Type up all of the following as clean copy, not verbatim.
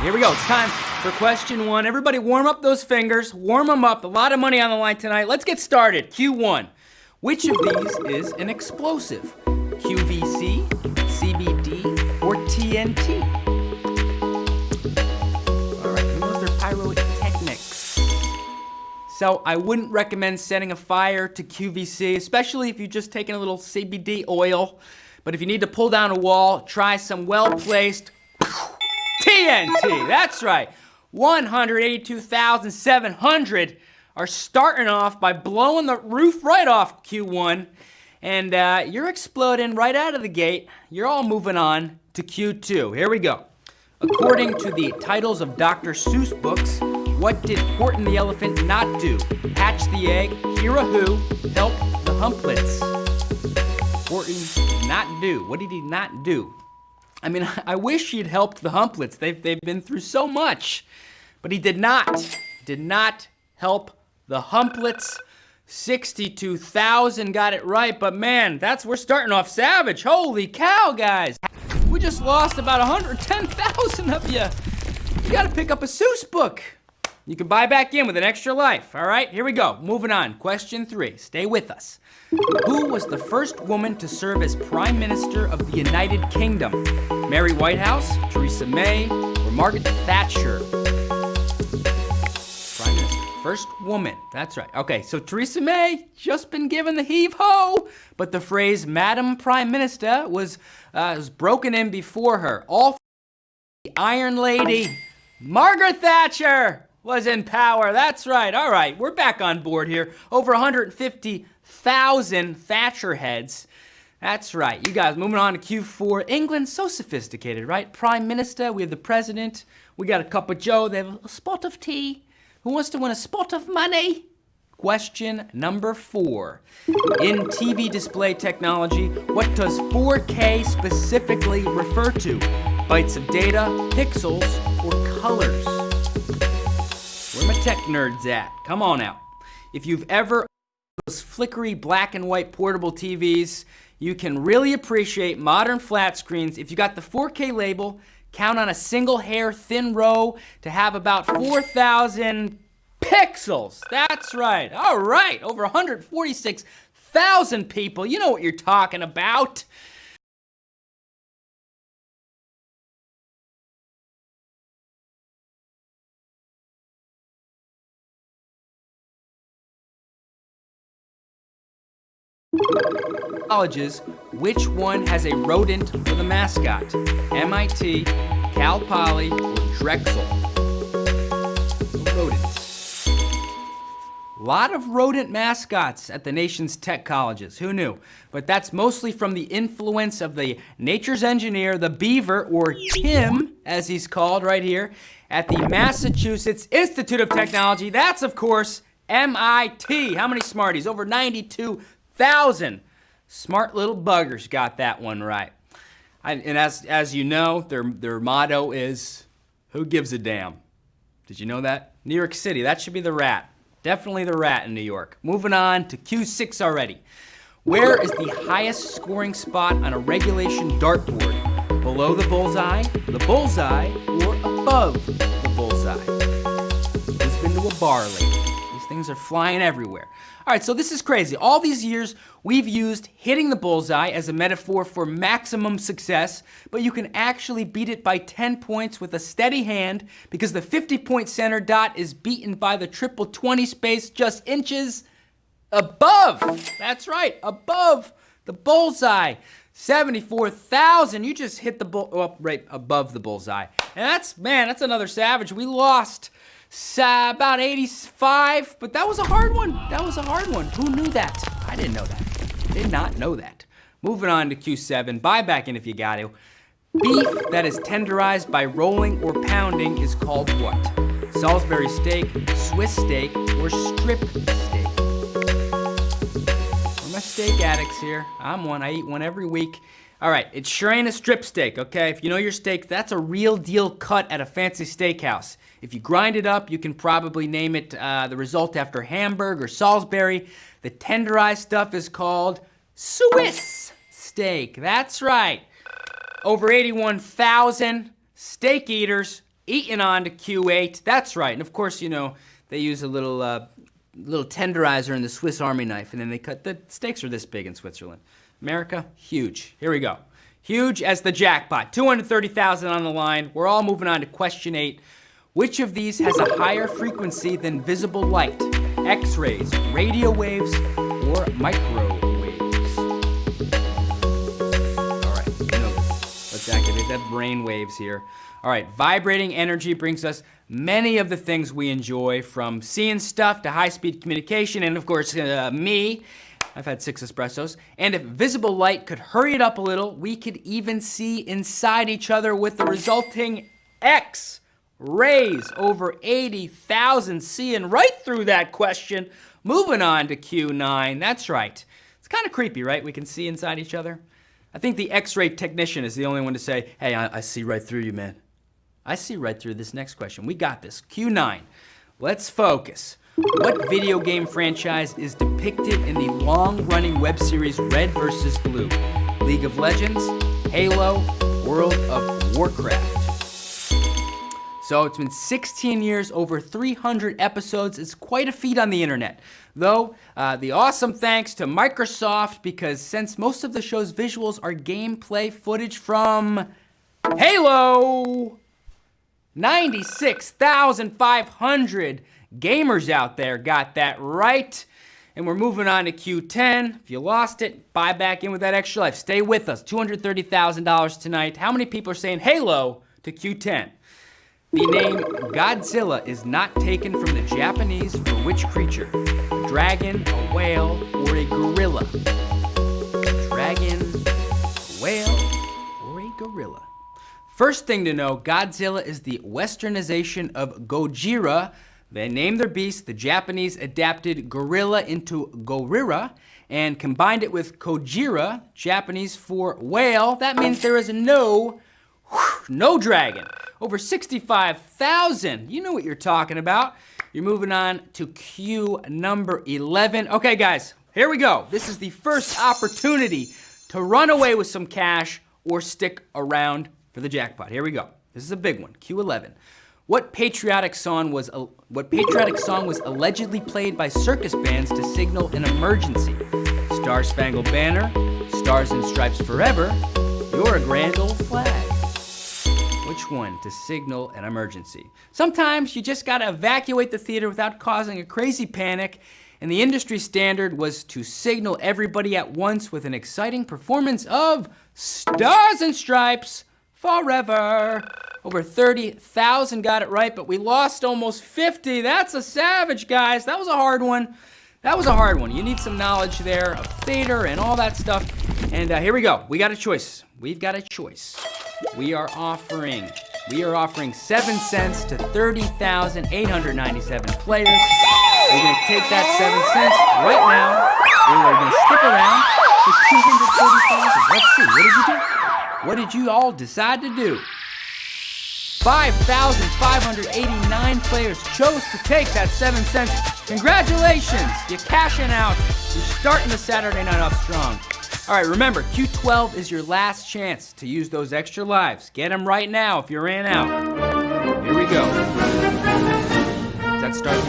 Here we go. It's time for question one. Everybody warm up those fingers. Warm them up. A lot of money on the line tonight. Let's get started. Q1. Which of these is an explosive? QVC, CBD, or TNT? All right, who knows their pyrotechnics? So I wouldn't recommend setting a fire to QVC, especially if you're just taking a little CBD oil. But if you need to pull down a wall, try some well-placed TNT. That's right. 182,700 are starting off by blowing the roof right off Q1. And you're exploding right out of the gate. You're all moving on to Q2. Here we go. According to the titles of Dr. Seuss books, what did Horton the elephant not do? Hatch the egg, hear a who, help the humplets. Horton did not do. What did he not do? I mean, I wish he'd helped the humplets. They've been through so much. But he did not. Did not help the humplets. 62,000 got it right, but man, we're starting off savage. Holy cow, guys. We just lost about 110,000 of you. You gotta pick up a Seuss book. You can buy back in with an extra life. All right, here we go. Moving on. Question 3. Stay with us. Who was the first woman to serve as Prime Minister of the United Kingdom? Mary Whitehouse, Theresa May, or Margaret Thatcher? Prime Minister. First woman. That's right. Okay, so Theresa May just been given the heave-ho, but the phrase Madam Prime Minister was broken in before her. All the Iron Lady, Margaret Thatcher, was in power. That's right. All right, we're back on board here. Over 150,000 Thatcher heads. That's right. You guys, moving on to Q4. England's so sophisticated, right? Prime Minister, we have the President, we got a cup of joe, they have a spot of tea. Who wants to win a spot of money? Question number 4. In TV display technology, what does 4K specifically refer to? Bytes of data, pixels, or colors? Where my tech nerds at? Come on out. If you've ever those flickery black and white portable TVs, you can really appreciate modern flat screens. If you got the 4K label, count on a single hair thin row to have about 4,000 pixels. That's right. All right. Over 146,000 people. You know what you're talking about. Colleges, which one has a rodent for the mascot? MIT, Cal Poly, or Drexel? Rodents. A lot of rodent mascots at the nation's tech colleges. Who knew? But that's mostly from the influence of the nature's engineer, the beaver, or Tim, as he's called right here, at the Massachusetts Institute of Technology. That's, of course, MIT. How many Smarties? Over 92,000. Smart little buggers got that one right. And as you know, their motto is, who gives a damn? Did you know that? New York City, that should be the rat. Definitely the rat in New York. Moving on to Q6 already. Where is the highest scoring spot on a regulation dartboard? Below the bullseye, or above the bullseye? Who's been to a bar lately? These things are flying everywhere. All right, so this is crazy. All these years, we've used hitting the bullseye as a metaphor for maximum success, but you can actually beat it by 10 points with a steady hand because the 50-point center dot is beaten by the triple 20 space just inches above. That's right, above the bullseye. 74,000, you just hit the right above the bullseye. And that's another savage. We lost about 85, but that was a hard one. Who knew that? I didn't know that. Did not know that. Moving on to Q7. Buy back in if you got to. Beef that is tenderized by rolling or pounding is called what? Salisbury steak, Swiss steak, or strip steak? We're my steak addicts here. I'm one. I eat one every week. All right, it sure ain't a strip steak, okay? If you know your steak, that's a real deal cut at a fancy steakhouse. If you grind it up, you can probably name it the result after Hamburg or Salisbury. The tenderized stuff is called Swiss steak. That's right. Over 81,000 steak eaters Eating on to Q8. That's right. And of course, they use a little tenderizer in the Swiss Army knife, and then they cut. The steaks are this big in Switzerland. America, huge. Here we go. Huge as the jackpot. $230,000 on the line. We're all moving on to question 8. Which of these has a higher frequency than visible light? X-rays, radio waves, or microwaves? All right, let's activate that brain waves here. All right, vibrating energy brings us many of the things we enjoy, from seeing stuff to high-speed communication, and of course, me. I've had 6 espressos. And if visible light could hurry it up a little, we could even see inside each other with the resulting X-rays. Over 80,000 seeing right through that question. Moving on to Q9. That's right. It's kind of creepy, right? We can see inside each other. I think the X-ray technician is the only one to say, hey, I see right through you, man. I see right through this next question. We got this. Q9. Let's focus. What video game franchise is depicted in the long-running web series Red vs. Blue? League of Legends, Halo, World of Warcraft. So it's been 16 years, over 300 episodes. It's quite a feat on the internet. Though, the awesome thanks to Microsoft, because since most of the show's visuals are gameplay footage from Halo, 96,500 gamers out there got that right. And we're moving on to Q10. If you lost it, buy back in with that extra life. Stay with us. $230,000 tonight. How many people are saying Halo to Q10? The name Godzilla is not taken from the Japanese for which creature? A dragon, a whale, or a gorilla? A dragon, a whale, or a gorilla? First thing to know, Godzilla is the westernization of Gojira. They named their beast. The Japanese adapted gorilla into gorira and combined it with Kojira, Japanese for whale. That means there is no dragon. Over 65,000. You know what you're talking about. You're moving on to Q number 11. Okay, guys, here we go. This is the first opportunity to run away with some cash or stick around for the jackpot. Here we go. This is a big one. Q11. What patriotic song was allegedly played by circus bands to signal an emergency? Star Spangled Banner, Stars and Stripes Forever, You're a Grand Old Flag. Which one to signal an emergency? Sometimes you just gotta evacuate the theater without causing a crazy panic, and the industry standard was to signal everybody at once with an exciting performance of Stars and Stripes Forever. Over 30,000 got it right, but we lost almost 50. That's a savage, guys. That was a hard one. You need some knowledge there of theater and all that stuff. And here we go. We got a choice. We've got a choice. We are offering 7 cents to 30,897 players. We're going to take that 7 cents right now. We are going to stick around for 230,000. Let's see. What did you do? What did you all decide to do? 5,589 players chose to take that 7 cents. Congratulations, you're cashing out. You're starting the Saturday night off strong. All right, remember, Q12 is your last chance to use those extra lives. Get them right now if you ran out. Here we go. Does that start?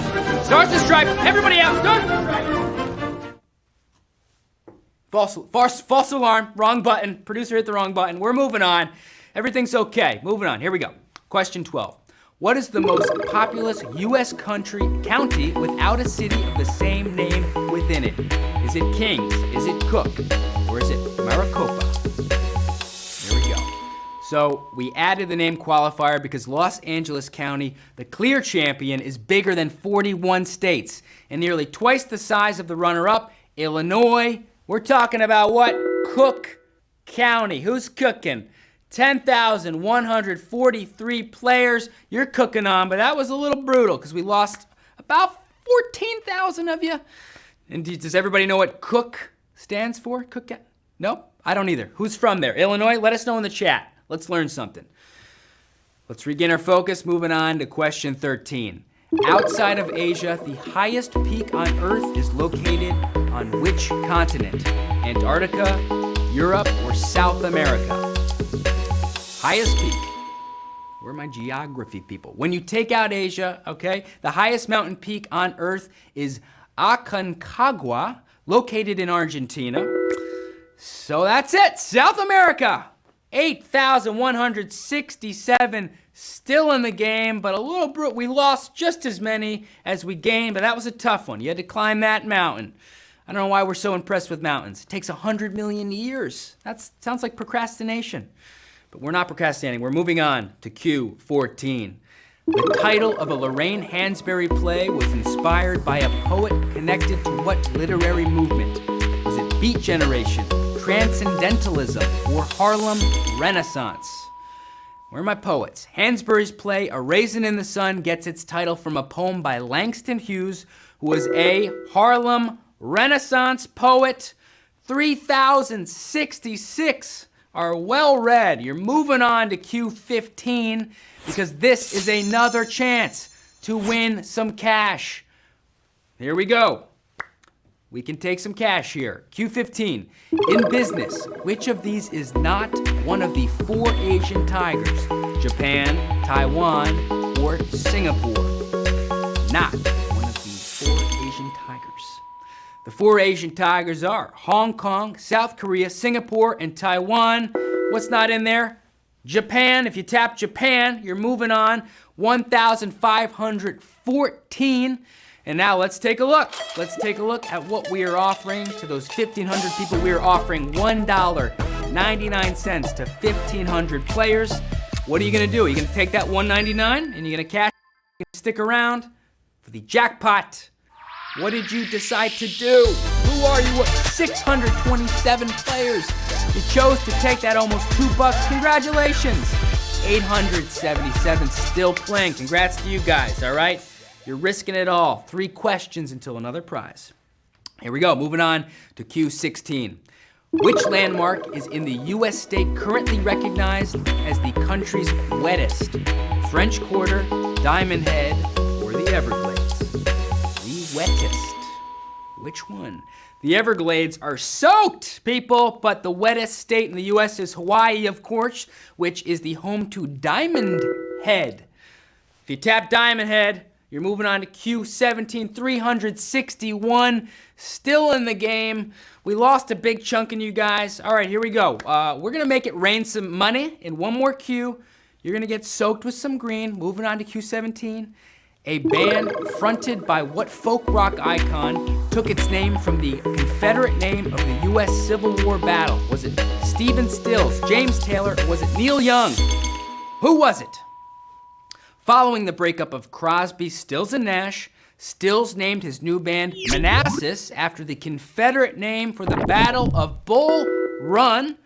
Start the stripe. Everybody out. Start the stripe. False alarm. Wrong button. Producer hit the wrong button. We're moving on. Everything's okay. Moving on. Here we go. Question 12. What is the most populous U.S. county without a city of the same name within it? Is it Kings? Is it Cook? Or is it Maricopa? Here we go. So we added the name qualifier because Los Angeles County, the clear champion, is bigger than 41 states and nearly twice the size of the runner-up, Illinois. We're talking about what? Cook County. Who's cooking? 10,143 players. You're cooking on, but that was a little brutal because we lost about 14,000 of you. And does everybody know what Cook stands for? Cook? No? I don't either. Who's from there? Illinois? Let us know in the chat. Let's learn something. Let's regain our focus. Moving on to question 13. Outside of Asia, the highest peak on Earth is located on which continent? Antarctica, Europe, or South America? Highest peak. We're are my geography people. When you take out Asia, okay, the highest mountain peak on Earth is Aconcagua, located in Argentina. So that's it. South America, 8,167 still in the game, but a little bit, we lost just as many as we gained, but that was a tough one. You had to climb that mountain. I don't know why we're so impressed with mountains. It takes 100 million years. That sounds like procrastination. But we're not procrastinating. We're moving on to Q14. The title of a Lorraine Hansberry play was inspired by a poet connected to what literary movement? Was it Beat Generation, Transcendentalism, or Harlem Renaissance? Where are my poets? Hansberry's play, A Raisin in the Sun, gets its title from a poem by Langston Hughes, who was a Harlem Renaissance poet. 3,066 are well read. You're moving on to Q15 because this is another chance to win some cash. Here we go. We can take some cash here. Q15. In business, which of these is not one of the 4 Asian tigers? Japan, Taiwan, or Singapore? Not one of the 4 Asian tigers. The 4 Asian tigers are Hong Kong, South Korea, Singapore, and Taiwan. What's not in there? Japan. If you tap Japan, you're moving on. 1,514. And now let's take a look. Let's take a look at what we are offering to those 1,500 people. We are offering $1.99 to 1,500 players. What are you gonna do? Are you gonna take that $1.99 and you're gonna cash, stick around for the jackpot? What did you decide to do? Who are you? 627 players. You chose to take that almost $2. Congratulations. 877 still playing. Congrats to you guys, all right? You're risking it all. 3 questions until another prize. Here we go, moving on to Q16. Which landmark is in the U.S. state currently recognized as the country's wettest? French Quarter, Diamond Head, or the Everglades? The wettest. Which one? The Everglades are soaked, people, but the wettest state in the U.S. is Hawaii, of course, which is the home to Diamond Head. If you tap Diamond Head, you're moving on to Q17, 361, still in the game. We lost a big chunk in you guys. All right, here we go. We're gonna make it rain some money in one more Q. You're gonna get soaked with some green. Moving on to Q17. A band fronted by what folk rock icon took its name from the Confederate name of the U.S. Civil War battle? Was it Stephen Stills, James Taylor, or was it Neil Young? Who was it? Following the breakup of Crosby, Stills, and Nash, Stills named his new band Manassas after the Confederate name for the Battle of Bull Run.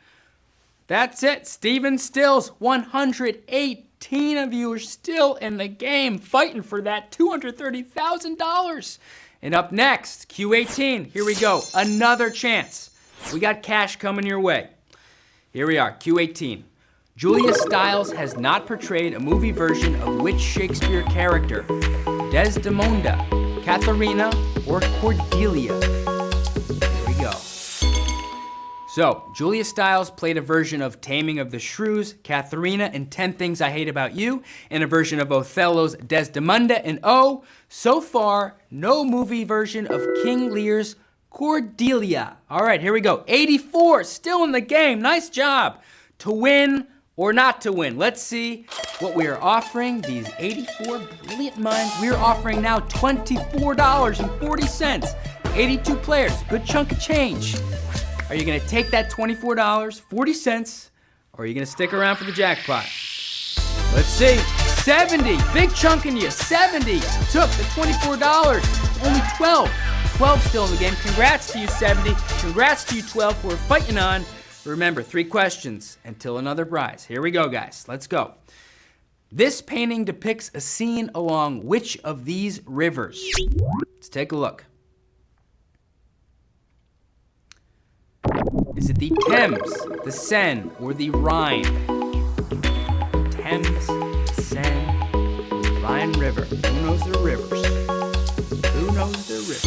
That's it, Stephen Stills. 118 of you are still in the game fighting for that $230,000. And up next, Q18, here we go, another chance. We got cash coming your way. Here we are, Q18. Julia Stiles has not portrayed a movie version of which Shakespeare character? Desdemona, Katharina, or Cordelia? Here we go. So, Julia Stiles played a version of Taming of the Shrews, Katharina in 10 Things I Hate About You, and a version of Othello's Desdemona in O. So far, no movie version of King Lear's Cordelia. All right, here we go. 84, still in the game. Nice job. To win or not to win. Let's see what we are offering these 84 brilliant minds. We are offering now $24.40. 82 players, good chunk of change. Are you gonna take that $24.40, or are you gonna stick around for the jackpot? Let's see, 70, big chunk in you, 70, took the $24, only 12 still in the game. Congrats to you, 70, congrats to you, 12, we're fighting on. Remember, 3 questions until another prize. Here we go, guys. Let's go. This painting depicts a scene along which of these rivers? Let's take a look. Is it the Thames, the Seine, or the Rhine? Thames, Seine, Rhine River. Who knows their rivers? Who knows their rivers?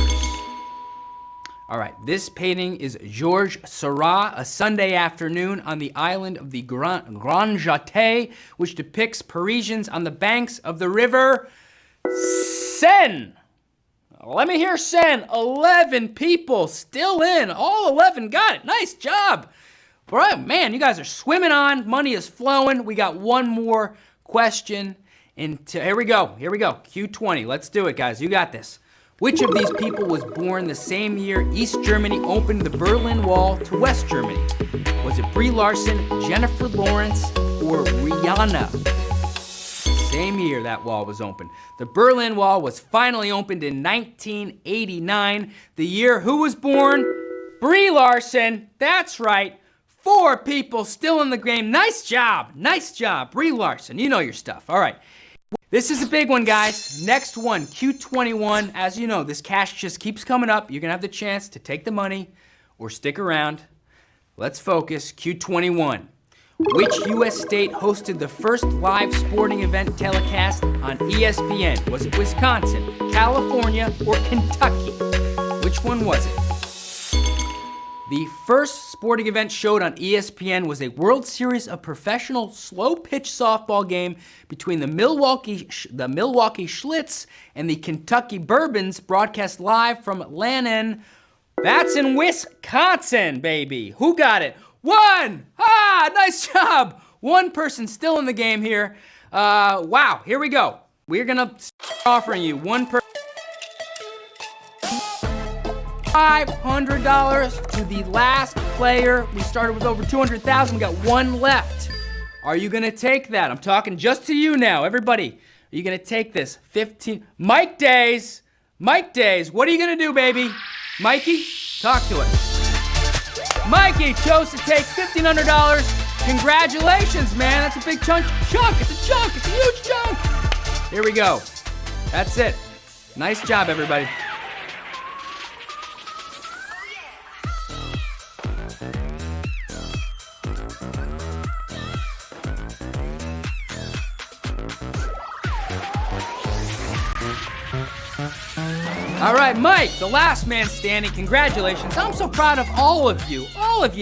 All right, this painting is Georges Seurat, A Sunday Afternoon on the island of the Grand Jatte, which depicts Parisians on the banks of the river Seine. Let me hear Seine. 11 people still in. All 11 got it. Nice job. All right, man, you guys are swimming on. Money is flowing. We got one more question. Here we go. Q20. Let's do it, guys. You got this. Which of these people was born the same year East Germany opened the Berlin Wall to West Germany? Was it Brie Larson, Jennifer Lawrence, or Rihanna? Same year that wall was opened. The Berlin Wall was finally opened in 1989. The year who was born? Brie Larson. That's right. 4 people still in the game. Nice job. Brie Larson. You know your stuff. All right. This is a big one, guys. Next one, Q21. As you know, this cash just keeps coming up. You're going to have the chance to take the money or stick around. Let's focus. Q21. Which U.S. state hosted the first live sporting event telecast on ESPN? Was it Wisconsin, California, or Kentucky? Which one was it? The first sporting event showed on ESPN was a World Series of professional slow-pitch softball game between the Milwaukee Schlitz and the Kentucky Bourbons, broadcast live from Lannon. That's in Wisconsin, baby. Who got it? 1! Nice job. 1 person still in the game here. Wow, here we go. We're gonna offering you 1 person. $500 to the last player. We started with over 200,000. We got 1 left. Are you gonna take that? I'm talking just to you now, everybody. Are you gonna take this? 15. Mike Days. What are you gonna do, baby? Mikey, talk to us. Mikey chose to take $1,500. Congratulations, man. That's a big chunk. It's a huge chunk. Here we go. That's it. Nice job, everybody. All right, Mike, the last man standing. Congratulations. I'm so proud of all of you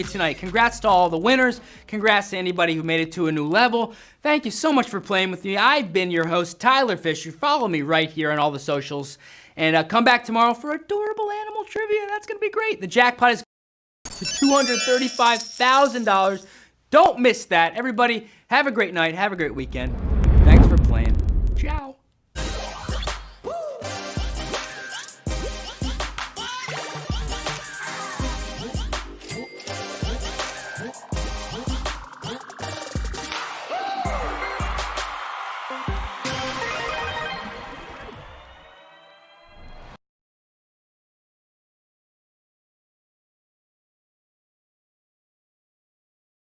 tonight. Congrats to all the winners. Congrats to anybody who made it to a new level. Thank you so much for playing with me. I've been your host, Tyler Fisher. Follow me right here on all the socials. And come back tomorrow for adorable animal trivia. That's going to be great. The jackpot is to $235,000. Don't miss that. Everybody, have a great night. Have a great weekend. Thanks for playing. Ciao.